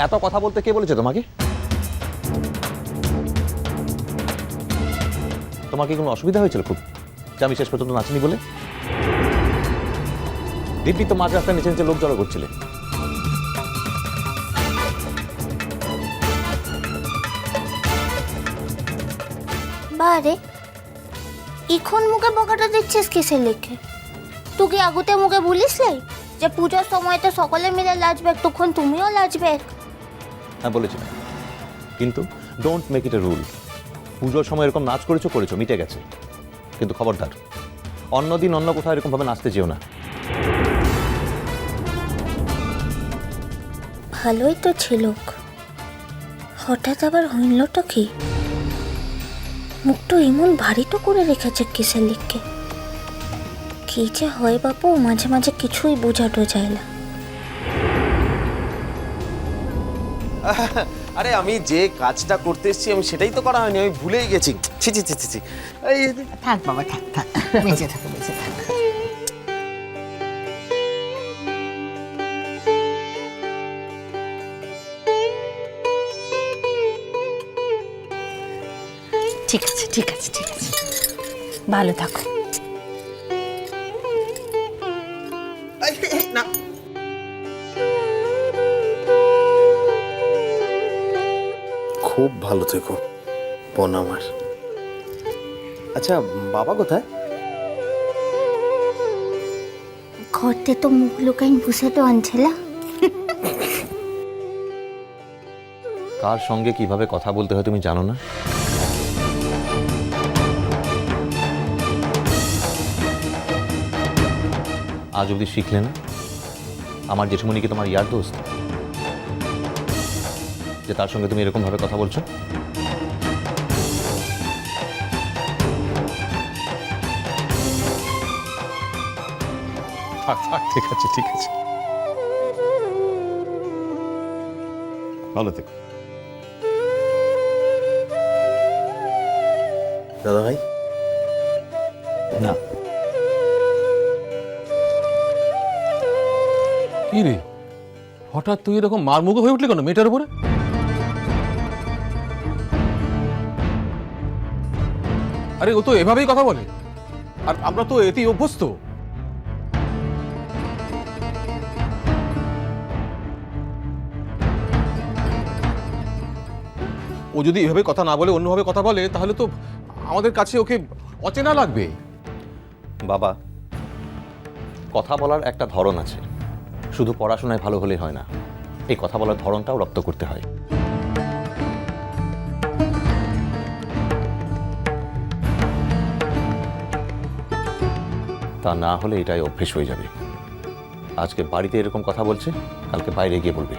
এত কথা বলতে কে বলেছে তোমাকে? তোমার কি কোনো অসুবিধা হয়েছিল খুব যে আমি শেষ পর্যন্ত নাচিনি বলে? দিব্যি তো মাঝ রাস্তায় নিচে নিচে লোক জড়ো করছিলে। বারে এখন মুখে বকাটা দিচ্ছিস কিসের লিখে? তুই কি আগুতে মুখে বলিস লাই যে পূজার সময় তো সকলে মিলে লাজবে, তখন তুমিও লাজবে? হ্যাঁ বলেছিলাম, কিন্তু don't make it A rule. পুজোর সময় এরকম নাচ করেছো মিটে গেছে, কিন্তু খবরদার অন্যদিন অন্য কোথাও এরকম ভাবে নাচতে যেও না। ভালোই তো ছিল, হঠাৎ আবার হইলটা কি? মুখটা এমন ভারী তো করে রেখেছে কিসের লিখে? কি যে হয় বাপু, মাঝে মাঝে কিছুই বোঝাটো যায় না। আরে আমি যে কাজটা করতে এসেছি আমি সেটাই তো করা হয়নি, আমি ভুলেই গেছি। ছি ছি ছি ছি ছি। এই থাক বাবা, থাক থাক, বেঁচে থাকো, বেঁচে থাকো। ঠিক আছে, ঠিক আছে, ঠিক আছে, ভালো থাকো। না, খুব ভালো থেকো বোন আমার। আচ্ছা বাবা কোথায়? ঘরতে তো মুখ লুকাইন বসে তো আনছিলা। কার সঙ্গে কিভাবে কথা বলতে হয় তুমি জানো না? আজ অব্দি শিখলে না? আমার জেঠুমনি কি তোমার ইয়ার দোস্ত যে তার সঙ্গে তুমি এরকম ভাবে কথা বলছো? থাক থাক, ঠিক আছে ঠিক আছে, ভালো থেকো। দাদা ভাই না, কি রে, হঠাৎ তুই এরকম মারমুখো হয়ে উঠলি কেন মেয়েটার উপরে? আরে ও তো এভাবেই কথা বলে, আর আমরা তো এতেই অভ্যস্ত। ও যদি এভাবে কথা না বলে অন্যভাবে কথা বলে তাহলে তো আমাদের কাছে ওকে অচেনা লাগবে। বাবা, কথা বলার একটা ধরন আছে, শুধু পড়াশোনায় ভালো হলে হয় না, এই কথা বলার ধরনটাও রপ্ত করতে হয়। তা না হলে এটাই অভ্যেস হয়ে যাবে। আজকে বাড়িতে এরকম কথা বলছে, কালকে বাইরে গিয়ে বলবে